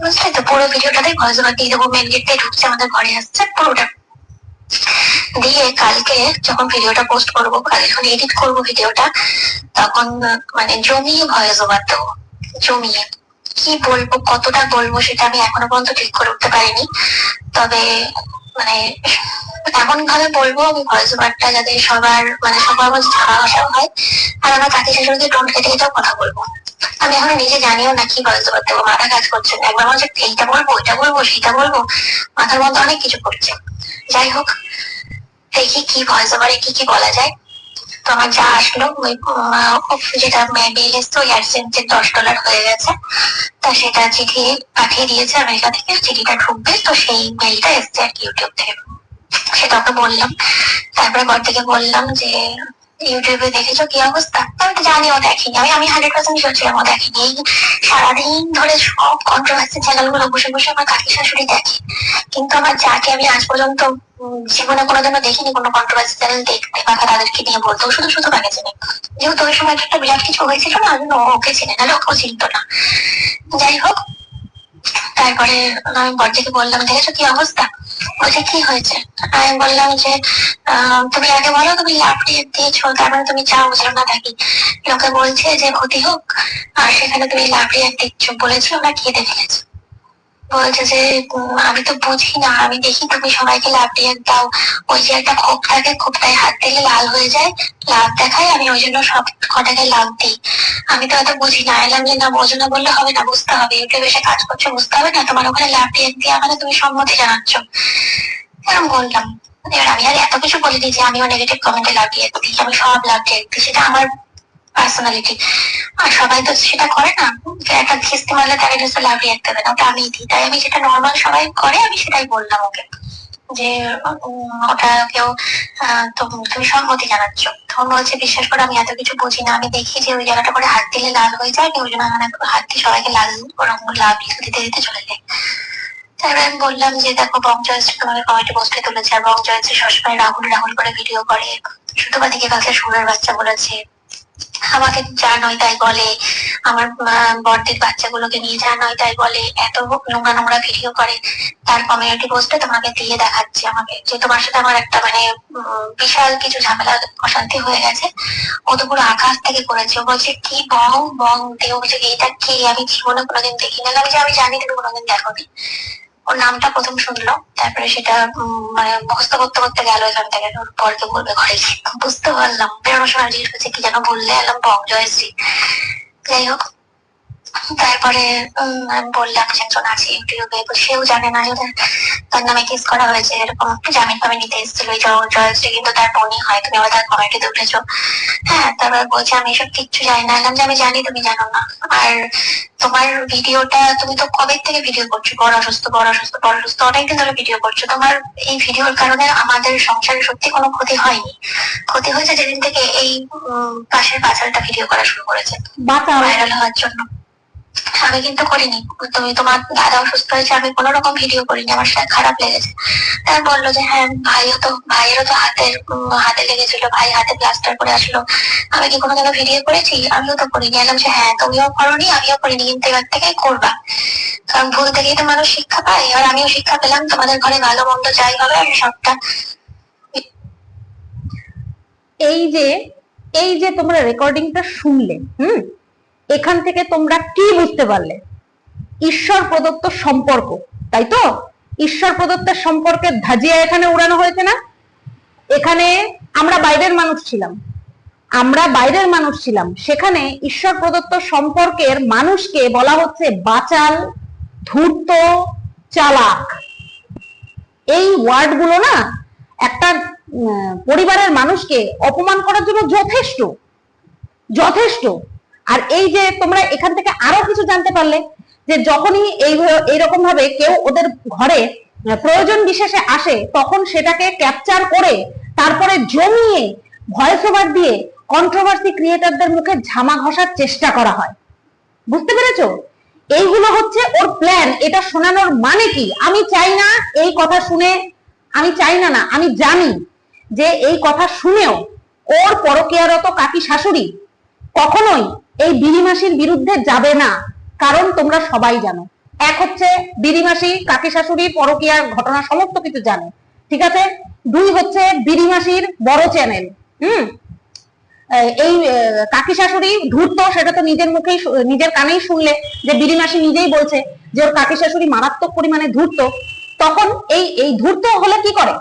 বুঝলে তো। পুরো ভিডিওটাতে ভয়েস ওভার দিয়ে দেবো, মেন গেট দিয়ে ঢুকছে, আমাদের ঘরে আসছে, পুরোটা দিয়ে কালকে যখন ভিডিওটা পোস্ট করবো, কালকে যখন এডিট করবো ভিডিওটা, তখন মানে জমিয়ে ভয়েস ওভার দেবো, জমিয়ে। কি বলবো, কতটা বলবো সেটা আমি এখনো পর্যন্ত ঠিক করে উঠতে পারিনি, তবে মানে এমন ভাবে বলবো আমি ভয়েস ওভারটা যাতে সবার মধ্যে ঝাড়া ঘষাও হয়। আর আমার কাকি শাশুড়িকে টোন কেটে কেটেও কথা বলবো। আমি এখনো নিজে জানিও না কি ভয়েস ওভার দেবো, মাথা কাজ করছে না। একবার বলছে এইটা বলবো, ওইটা বলবো, সেইটা বলবো, মাথার মধ্যে অনেক কিছু করছে। যাই হোক, দেখি কি ভয়েস ওভারে কি কি বলা যায়। তো আমার যা আসলো ওই যেটা মেল এসছে ওই অ্যাডসেন্সের $10 হয়ে গেছে, তা সেটা চিঠি পাঠিয়ে দিয়েছে আমেরিকা থেকে, চিঠিটা ঢুকবে, তো সেই মেলটা এসছে আর কি ইউটিউব থেকে, সেটা ওকে বললাম। তারপরে ঘর থেকে বললাম যে ইউটিউবে দেখেছো কি অবস্থা, আমি তো জানি ও দেখেনি, আমি 100% শিওর ছিলাম ও দেখেনি। এই সারাদিন ধরে সব কন্ট্রোভার্সি চ্যানেল গুলো বসে বসে আমার কাকি শাশুড়ি দেখে, কিন্তু আমার যাকে আমি আজ পর্যন্ত জীবনে কোনোদিনও দেখিনি কোনো কন্ট্রোভার্সি চ্যানেল দেখতে বা তাদেরকে নিয়ে বলতো, শুধু শুধু তাকে চেনে। যেহেতু ওই সময় একটা বিরাট কিছু হয়েছিল না, আমি ওকে চিনে, নাহলে ওকেও চিনতো না। যাই হোক, তারপরে আমি বড়দিকে বললাম দেখেছো কি অবস্থা, বলছে কি হয়েছে। আমি বললাম যে তুমি আগে বলো তুমি লাভ দিয়েছো, তারপরে তুমি চাও যেন না থাকি, লোকে বলছে যে ক্ষতি হোক, আর সেখানে তুমি লাভ দিচ্ছ, বলেছি ওরা কেঁদে ফেলেছে। বলছে যে আমি তো বুঝি না, আমি দেখি তুমি সবাইকে লাভ দিয়ে দাও, ওই যে একটা ক্ষোভ থাকে, ক্ষোভটায় হাত দিলে লাল হয়ে যায়, লাভ দেখায়, আমি ওই জন্য সব কটাকে লাভ দিই। আমি তো এত বুঝি না। এলাম যে না বোঝো না বললে হবে না, বুঝতে হবে, ইউটিউবে এসে কাজ করছো বুঝতে হবে না, তোমার ওখানে লাভ দিয়ে আমাকে তুমি সম্মতি জানাচ্ছ, এরকম বললাম। এবার আমি আর এত কিছু বলিনি যে আমিও নেগেটিভ কমেন্টে লাভ দিয়ে দিই, আমি সব লাভ দিয়ে দিই, সেটা আমার পার্সোনালিটি। আর সবাই তো সেটা করে না, একটা কিস্তি মারলে তাকে জাস্ট লাভ রিয়াক্ট দেবে না, ওটা আমি দিই। তাই আমি যেটা নর্মাল সবাই করে আমি সেটাই বললাম ওকে, যে ওটা কেউ তুমি সম্মতি জানাচ্ছ। তখন বলছে বিশ্বাস করে আমি এত কিছু বুঝি না, আমি দেখি যে ওই জায়গাটা করে হাত দিলে লাল হয়ে যায়, ওই জন্য মানে হাত দিয়ে সবাইকে লাল ওরকম লাভ দিতে দিতে চলে যায়। তারপরে আমি বললাম যে দেখো বং জয়শ্রী তোমাকে কমেন্টে পোস্টে তুলেছে, আর বং জয়শ্রী সবসময় রাহুল রাহুল করে ভিডিও করে, সুতপা দিকে কালকে সুরের বাচ্চা বলেছে, আমাকে যা নয় তাই বলে, আমার বড়দের বাচ্চাগুলোকে নিয়ে যা নয় তাই বলে, এত নোংরা নোংরা ভিডিও করে। তার কমিউনিটি পোস্টে তোমাকে দিয়ে দেখাচ্ছে আমাকে যে তোমার সাথে আমার একটা মানে বিশাল কিছু ঝামেলা অশান্তি হয়ে গেছে, ও তো পুরো আকাশ থেকে করেছে। ও বলছে কি বং বং দিয়ে, বলছে এইটা কে, আমি জীবনে কোনোদিন দেখি না। আমি যে আমি জানি তুমি কোনোদিন দেখোনি। ওর নামটা প্রথম শুনলো, তারপরে সেটা মানে মুখস্থ করতে করতে গেল এখান থেকে, ওর পরকে বলবে ঘরে গিয়ে। বুঝতে পারলাম, বেরোনোর সময় জিজ্ঞেস করছে কি যেন বললে, এলাম বং জয়শ্রী। যাই হোক, তারপরে আমি বললাম যে একজন আছে ইউটিউবে, সেও জানে না যে তার নামে কেস করা হয়েছে, এরকম জামিন ফামিন নিতে এসেছিল ওই জয়শ্রী, কিন্তু তার বোনই হয়, তুমি আবার তার কমেন্টে উঠেছো। হ্যাঁ, তারপর বলছে আমি এসব কিচ্ছু জানি না। এলাম যে আমি জানি তুমি জানো না, আর তোমার ভিডিওটা তুমি তো কবে থেকে ভিডিও করছো, বড় অসুস্থ বড় অসুস্থ বড় অসুস্থ, অনেকদিন ধরে ভিডিও করছো। তোমার এই ভিডিওর কারণে আমাদের সংসারে সত্যি কোনো ক্ষতি হয়নি, ক্ষতি হয়েছে যেদিন থেকে এই পাশের বাচ্চাটা ভিডিও করা শুরু করেছে ভাইরাল হওয়ার জন্য। আমি কিন্তু করিনি, তুমি তোমার দাদা অসুস্থ হয়েছে, আমি কোনো রকম ভিডিও করিনি, আমার সাথে খারাপ লেগেছে। তাই বললো যে হ্যাঁ ভাইয়েরও তো হাতে লেগেছিল, ভাই হাতে প্লাস্টার করে আসলো, আমি কি কোনোদিনও ভিডিও করেছি? আমিও তো করিনি। এলাম যে হ্যাঁ তুমিও করোনি আমিও করিনি, কিন্তু এবার থেকে করবা, কারণ ভুল থেকেই তো মানুষ শিক্ষা পায়। এবার আমিও শিক্ষা পেলাম, তোমাদের ঘরে ভালো মন্দ যাই হবে আমি সবটা। এই যে তোমরা রেকর্ডিংটা শুনলে, এখান থেকে তোমরা কি বুঝতে পারলে? ঈশ্বর প্রদত্ত সম্পর্ক, তাই তো? ঈশ্বর প্রদত্ত সম্পর্কের ধাজিয়া এখানে উড়ানো হয়েছে না? এখানে আমরা বাইরের মানুষ ছিলাম, সেখানে ঈশ্বর প্রদত্ত সম্পর্কের মানুষকে বলা হচ্ছে বাচাল, ধূর্ত, চালাক। এই ওয়ার্ড গুলো না একটা পরিবারের মানুষকে অপমান করার জন্য যথেষ্ট যথেষ্ট। আর এই যে তোমরা এখান থেকে আরো কিছু জানতে পারলে, যে যখনই এইরকম ভাবে কেউ ওদের ঘরে প্রয়োজন বিশেষে আসে, তখন সেটাকে ক্যাপচার করে তারপরে জমিয়ে ভয়েস ওভার দিয়ে কন্ট্রোভার্সি ক্রিয়েটরদের মুখে ঝামা ঘষার চেষ্টা করা হয়। বুঝতে পেরেছো? এইগুলো হচ্ছে ওর প্ল্যান। এটা শোনানোর মানে কি? আমি চাই না এই কথা শুনে, আমি চাই না, আমি জানি যে এই কথা শুনেও ওর পরকীয়ারত কাকি শাশুড়ি কখনোই এই বিড়িমাসির বিরুদ্ধে যাবে না। কারণ তোমরা সবাই জানো, এক হচ্ছে বিড়িমাসি কাকি শাশুড়ি পরকীয়ার ঘটনা সমস্ত কিছু জানে, ঠিক আছে? দুই হচ্ছে বিড়িমাসির বড় চ্যানেল। এই কাকি শাশুড়ি ধূর্ত, সেটা তো নিজের মুখেই নিজের কানেই শুনলে, যে বিড়িমাসি নিজেই বলছে যে ওর কাকি শাশুড়ি মারাত্মক পরিমাণে ধূর্ত। তখন এই ধূর্ত হলে কি করে?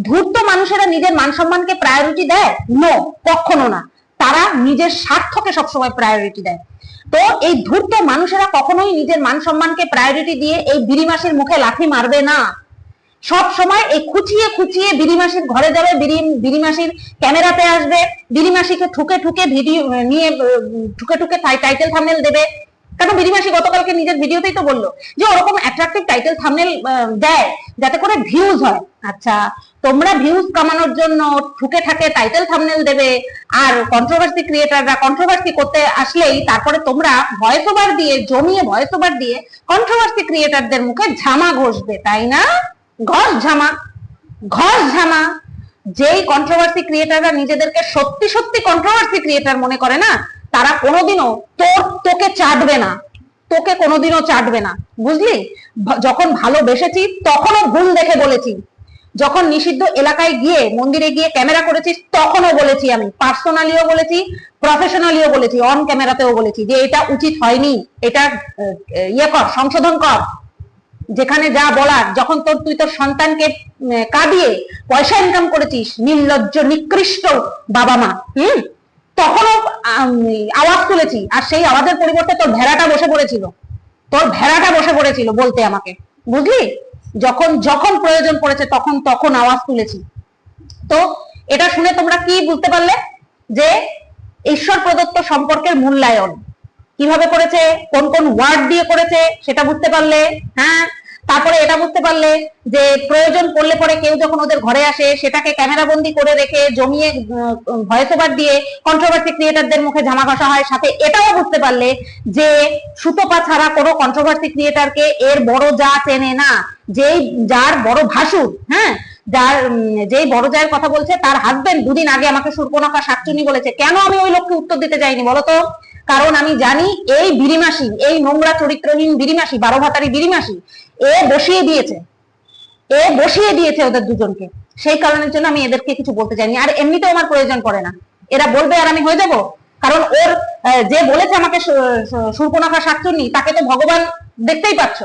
ধূর্ত মানুষেরা নিজের মান সম্মানকে প্রায়োরিটি দেয়? নো, কখনো না। তারা নিজের স্বার্থকে সবসময় প্রায়োরিটি দেয়। তো এই ধূর্ত মানুষেরা কখনোই নিজের মান সম্মানকে প্রায়োরিটি দিয়ে এই বিড়িমাসির মুখে লাথি মারবে না। সব সময় এই খুঁচিয়ে খুঁচিয়ে বিড়িমাসির ঘরে যাবে, বিড়িমাসির ক্যামেরাতে আসবে, বিড়িমাসিকে ঠুকে ঠুকে ভিডিও নিয়ে ঠুকে ঠুকে টাইটেল থাম্বনেল দেবে। কারণ বিড়িমাসি গতকালকে নিজের ভিডিওতেই তো বললো যে ওরকম অ্যাট্রাকটিভ টাইটেল থাম্বনেল দেয় যাতে করে ভিউজ হয়। আচ্ছা, তোমরা ভিউজ কামানোর জন্য ঠুকে ঠাকে টাইটেল থাম্বনেল দেবে, আর কন্ট্রোভার্সি ক্রিয়েটররা কন্ট্রোভার্সি করতে আসলেই তারপরে তোমরা ভয়েস ওভার দিয়ে, জমিয়ে ভয়েস ওভার দিয়ে কন্ট্রোভার্সি ক্রিয়েটরদের মুখে ঝামা ঘষবে, তাই না? ঘষ ঝামা। যেই কন্ট্রোভার্সি ক্রিয়েটররা নিজেদেরকে সত্যি সত্যি কন্ট্রোভার্সি ক্রিয়েটর মনে করে না, তারা কোনোদিনও তোকে চাটবে না, তোকে কোনোদিনও চাটবে না, বুঝলি? যখন ভালোবেসেছি তখনও ভুল দেখে বলেছি, যখন নিষিদ্ধ এলাকায় গিয়ে মন্দিরে গিয়ে ক্যামেরা করেছিস তখনও বলেছি, আমি পার্সোনালিও বলেছি, প্রফেশনালিও বলেছি, অন ক্যামেরাতেও বলেছি যে এটা উচিত হয়নি, এটা সংশোধন কর। যেখানে যা বলার, যখন তুই তোর সন্তানকে কাঁদিয়ে পয়সা ইনকাম করেছিস, নির্লজ্জ নিকৃষ্ট বাবা মা, তখনও আওয়াজ তুলেছি। আর সেই আওয়াজের পরিবর্তে তোর ভেড়াটা বসে পড়েছিল বলতে আমাকে, বুঝলি? যখন প্রয়োজন পড়েছে তখন আওয়াজ তুলেছি। তো এটা শুনে তোমরা কি বুঝতে পারলে? যে ঈশ্বর প্রদত্ত সম্পর্কের মূল্যায়ন কিভাবে করেছে, কোন কোন ওয়ার্ড দিয়ে করেছে সেটা বুঝতে পারলে। হ্যাঁ, তারপরে এটা বুঝতে পারলে যে প্রয়োজন পড়লে পরে কেউ যখন ওদের ঘরে আসে সেটাকে ক্যামেরা বন্দি করে রেখে জমিয়ে ভয়েস ওভার দিয়ে কন্ট্রোভার্সি ক্রিয়েটরদের মুখে ঝামা ঘষা হয়। সাথে এটাও বুঝতে পারলে যে সুতপা ছাড়া কোনো কন্ট্রোভার্সি ক্রিয়েটরকে এর বড় যা চেনে না, যার বড় ভাসুর, হ্যাঁ, যেই বড় জায়ের কথা বলছে তার হাজবেন্ড দুদিন আগে আমাকে সুর্পনখা শাকচুনি বলেছে। কেন আমি ওই লোককে উত্তর দিতে যাইনি বলতো? কারণ আমি জানি এই বিড়িমাসি, এই নোংরা চরিত্রহীন বিড়িমাসি, 12 ভাতারি বিড়িমাসি এ বসিয়ে দিয়েছে ওদের দুজনকে। সেই কারণের জন্য আমি এদেরকে কিছু বলতে চাইনি। আর এমনিতেও আমার প্রয়োজন পড়ে না, এরা বলবে আর আমি হয়ে যাব। কারণ ওর যে বলেছে আমাকে সুর্পনখা শাকচুনি, তাকে তো ভগবান দেখতেই পাচ্ছ,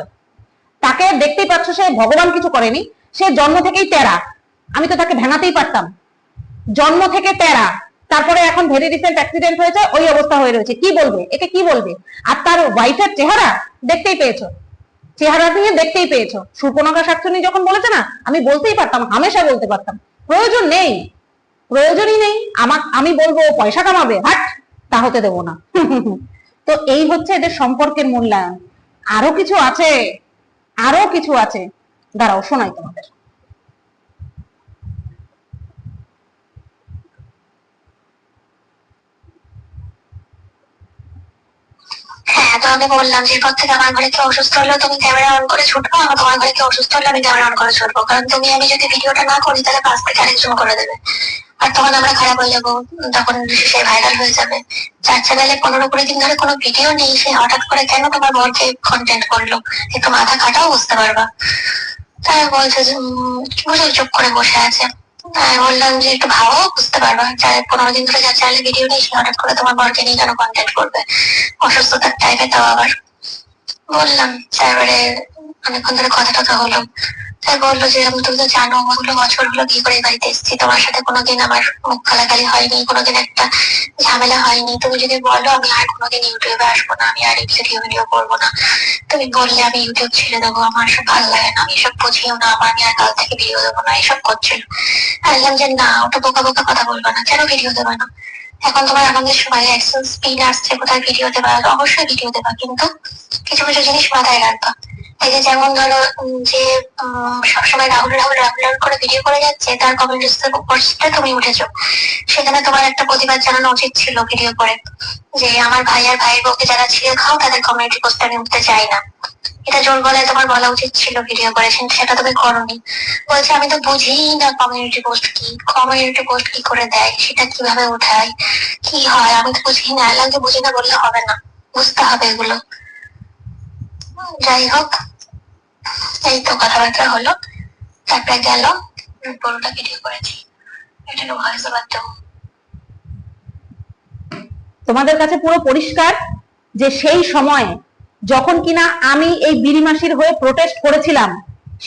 সে ভগবান কিছু করেনি, সে জন্ম থেকেই তেরা। আমি তো তাকে ভেঙাতেই পারতাম, জন্ম থেকে তেরা। তারপরে এখন ভেরি রিসেন্ট অ্যাক্সিডেন্ট হয়েছে, ওই অবস্থা হয়ে রয়েছে। কি বলবে একে, কি বলবে? আর তার ওয়াইফের চেহারা দেখতেই পেয়েছো, সুর্পনখা শাকচুনি যখন বলেছে না, আমি বলতেই পারতাম, হামেশা বলতে পারতাম। প্রয়োজনই নেই আমি বলবো পয়সা কামাবে, হাট, তা হতে দেবো না। তো এই হচ্ছে এদের সম্পর্কের মূল্যায়ন। আরো কিছু আছে, দাঁড়াও শোনাই তোমাদের। হ্যাঁ, হ্যাঁ, তো আমি বললাম যে এরপর থেকে আমার ঘরে কেউ অসুস্থ হলেও তুমি ক্যামেরা অন করে ছুটবো, আর তোমার ঘরে কেউ অসুস্থ হলে আমি ক্যামেরা অন করে ছুটবো, কারণ তুমি আমি যদি ভিডিওটা না করি তাহলে পাশ থেকে আরেকজন করে দেবে, আর তখন আমরা খারাপ হয়ে যাবো, তখন সে ভাইরাল হয়ে যাবে। যার চ্যানেলে 15-20 দিন ধরে কোনো ভিডিও নেই, সে হঠাৎ করে কেন তোমার বরকে কন্টেন্ট করলো, একটু মাথা খাটাও, বুঝতে পারবা। তাই বলছে যে কি বলে চুপ করে বসে আছে। আমি বললাম যে একটু ভাবো, বুঝতে পারবা, যার 15 দিন ধরে যার চ্যানেলে ভিডিও নেই সে হঠাৎ করে তোমার বরকে নিয়ে কেন কন্টেন্ট করবে, অসুস্থতার টাইপে, তাও আবার। বললাম, তারপরে অনেকক্ষণ ধরে কথা টথা হলো। তাই বললো যে তুমি তো জানো ওগুলো বছর হলো কি করে এই বাড়িতে এসেছি, তোমার সাথে কোনোদিন আমার মুখ কালাকালি হয়নি, কোনোদিন একটা ঝামেলা হয়নি, তুমি যদি বলো আমি আর কোনোদিন ইউটিউবে আসবো না, আমি আর ভিডিও করবো না, তুমি বললে আমি ইউটিউব ছেড়ে দেবো, আমার সব ভালো লাগে না, আমি এসব বুঝিও না, আমি আর কাল থেকে ভিডিও দেবো না, এসব করছিল। বললাম যে না, ওটা বোকা বোকা কথা বলবা না, কেন ভিডিও দেবা না, এখন তোমার আমাদের সময় একশন স্পিন আসছে, কোথায় ভিডিও দেবা, অবশ্যই ভিডিও দেবা, কিন্তু কিছু কিছু জিনিস মাথায় রাখবা। এই যে যেমন ধরো যে সবসময় রাহুল রাহুল রাহুল রাহুল করে ভিডিও করে যাচ্ছে, তার কমেন্ট পোস্টে তুমি উঠেছো, সেখানে তোমার একটা প্রতিবাদ জানানো উচিত ছিল ভিডিও করে, যে আমার ভাই আর ভাইয়ের বউকে যারা ছিঁড়ে খাও তাদের কমিউনিটি পোস্টে আমি উঠতে চাই না, এটা জোর গলায় তোমার বলা উচিত ছিল ভিডিও করেছেন, সেটা তুমি করোনি। বলছে আমি তো বুঝিই না কমিউনিটি পোস্ট কি, কমিউনিটি পোস্ট কি করে দেয়, সেটা কিভাবে উঠায়, কি হয়, আমি তো বুঝি না। আল্লাহকে বুঝি না বললে হবে না, বুঝতে হবে এগুলো। যাই হোক, এই তো কথাবার্তা হলো, তারপরে গেল, পুরোটা ভিডিও করেছি, এটা ভয়েস ওভার দেবো। তোমাদের কাছে পুরো পরিষ্কার যে সেই সময় যখন কিনা আমি এই বিড়ি মাসির হয়ে প্রোটেস্ট করেছিলাম,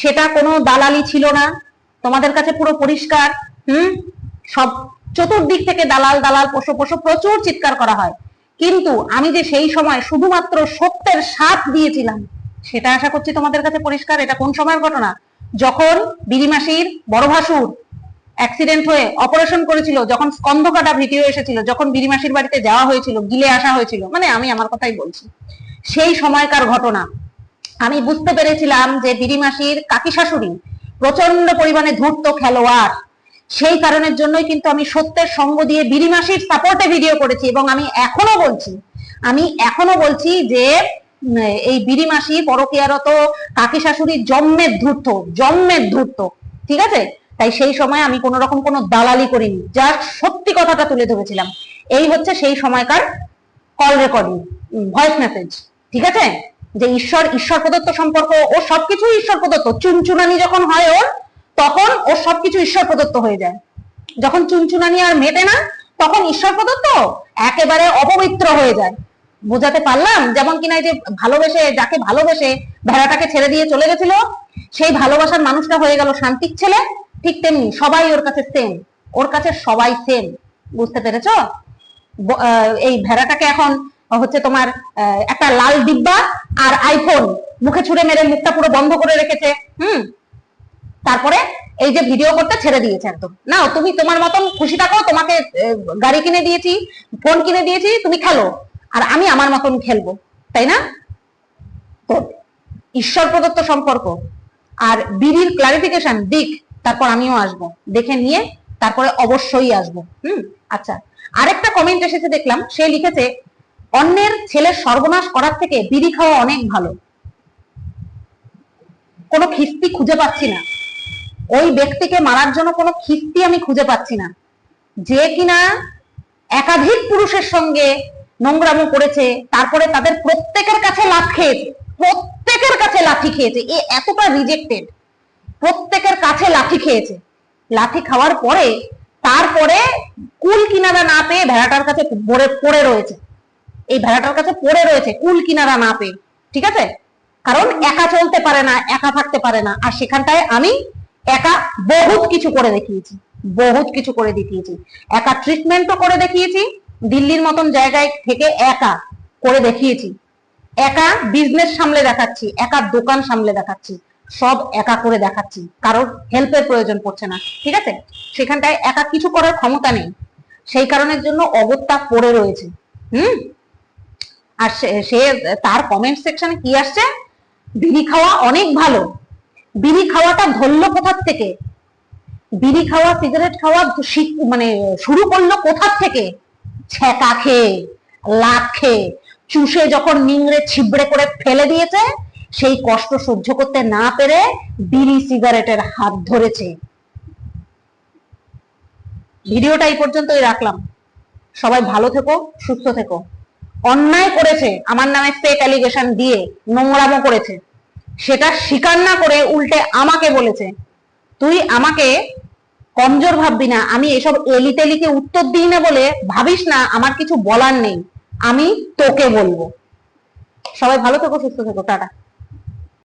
সেটা কোনো দালালি ছিল না। তোমাদের কাছে পুরো পরিষ্কার। সব চতুর্দিক থেকে দালাল দালাল পোষো পোষো প্রচুর চিৎকার করা হয়, কিন্তু আমি যে সেই সময় শুধুমাত্র সত্যের সাথ দিয়েছিলাম, সেটা আশা করছি তোমাদের কাছে পরিষ্কার। এটা কোন সময়ের ঘটনা? যখন বিড়ি মাসির বড় ভাসুর অ্যাক্সিডেন্ট হয়ে অপারেশন করেছিল, যখন স্কন্ধ কাটা ভিডিও এসেছিল, যখন বিড়ি মাসির বাড়িতে যাওয়া হয়েছিল, গিলে আসা হয়েছিল, মানে আমি আমার কথাই বলছি, সেই সময়কার ঘটনা। আমি বুঝতে পেরেছিলাম যে বিড়ি মাসির কাকি শাশুড়ি প্রচন্ড পরিমাণে ধূর্ত খেলোয়াড়, সেই কারণের জন্যই কিন্তু আমি সত্যের সঙ্গ দিয়ে বিড়ি মাসির সাপোর্টে ভিডিও করেছি। এবং আমি এখনো বলছি যে এই বিড়ি মাসি পরকীয়ারত কাকি শাশুড়ি জন্মের ধূর্ত, ঠিক আছে? তাই সেই সময় আমি কোন রকম কোনো দালালি করিনি, যার সত্যি কথাটা তুলে ধরেছিলাম। এই হচ্ছে সেই সময়কার কল রেকর্ডিং, ভয়েস মেসেজ, ঠিক আছে? যে ঈশ্বর প্রদত্ত সম্পর্ক, ও সবকিছু ঈশ্বর প্রদত্ত। চুনচুনানি যখন হয় ওর, তখন ওর সবকিছু ঈশ্বর প্রদত্ত হয়ে যায়। যখন চুনচুনানি আর মেটে না, তখন ঈশ্বর প্রদত্ত একেবারে অপবিত্র হয়ে যায়। বোঝাতে পারলাম? যেমন কিনা যে যাকে ভালোবেসে ভেড়াটাকে ছেড়ে দিয়ে চলে গেছিল, সেই ভালোবাসার মানুষটা হয়ে গেল শান্তির ছেলে, ঠিক তেমনি সবাই ওর কাছে সেম, ওর কাছে সবাই সেম। বুঝতে পেরেছ? এই ভেড়াটাকে এখন হচ্ছে তোমার একটা লাল ডিব্বা আর আইফোন মুখে ছুড়ে মেরে মুখটা পুরো বন্ধ করে রেখেছে। তারপরে এই যে ভিডিও করতে ছেড়ে দিয়েছে একদম, না তুমি তোমার মতন খুশি থাকো, তোমাকে গাড়ি কিনে দিয়েছি, ফোন কিনে দিয়েছি, তুমি খেলো, আর আমি আমার মতন খেলবো, তাই না? তো ঈশ্বর প্রদত্ত সম্পর্ক আর বিড়ির ক্লারিফিকেশন দিক, তারপর আমিও আসবো, দেখে নিয়ে তারপরে অবশ্যই আসবো। আচ্ছা, আরেকটা কমেন্ট এসেছে দেখলাম, সে লিখেছে অন্যের ছেলের সর্বনাশ করার থেকে বিড়ি খাওয়া অনেক ভালো। কোনো খিস্তি খুঁজে পাচ্ছি না, ওই ব্যক্তিকে মারার জন্য কোনো খিস্তি আমি খুঁজে পাচ্ছি না, যে কিনা একাধিক পুরুষের সঙ্গে নোংরামো করেছে, তারপরে তাদের প্রত্যেকের কাছে লাঠি খেয়েছে, এ এতটা রিজেক্টেড, প্রত্যেকের কাছে লাঠি খেয়েছে। লাঠি খাওয়ার পরে তারপরে কুল কিনারা না পেয়ে ভেড়াটার কাছে পড়ে রয়েছে, এই ভেড়াটার কাছে পড়ে রয়েছে কুল কিনারা না পেয়ে, ঠিক আছে? কারণ একা চলতে পারে না, একা থাকতে পারে না, আর সেখানটায় আমি একা বহুত কিছু করে দেখিয়েছি, একা ট্রিটমেন্টও করে দেখিয়েছি, দিল্লির মতন জায়গায় থেকে একা করে দেখিয়েছি, একা বিজনেস সামলে দেখাচ্ছি, একা দোকান সামলে দেখাচ্ছি, সব একা করে দেখাচ্ছি, কারোর হেল্পের প্রয়োজন পড়ছে না, ঠিক আছে? সেখানটায় একা কিছু করার ক্ষমতা নেই, সেই কারণের জন্য অগত্যা পড়ে রয়েছে। আর সে তার কমেন্ট সেকশনে কি আসছে, বিড়ি খাওয়া অনেক ভালো। বিড়ি খাওয়াটা ধরলো কোথার থেকে? বিড়ি খাওয়া সিগারেট খাওয়া মানে শুরু করলো কোথার থেকে? ছ্যাঁকা খেয়ে, লাট খেয়ে, চুষে যখন নিংড়ে ছিবড়ে করে ফেলে দিয়েছে, সেই কষ্ট সহ্য করতে না পেরে বিড়ি সিগারেটের হাত ধরেছে। ভিডিওটা এই পর্যন্তই রাখলাম। সবাই ভালো থেকো, সুস্থ থেকো। অন্যায় করেছে, আমার নামে ফেক অ্যালিগেশন দিয়ে নোংরামো করেছে, সেটা স্বীকার না করে উল্টে আমাকে বলেছে তুই আমাকে কমজোর ভাববি না, আমি এসব এলিতেলিকে উত্তর দিই না বলে ভাবিস না আমার কিছু বলার নেই, আমি তোকে বলবো। সবাই ভালো থেকো, সুস্থ থেকো, টাটা।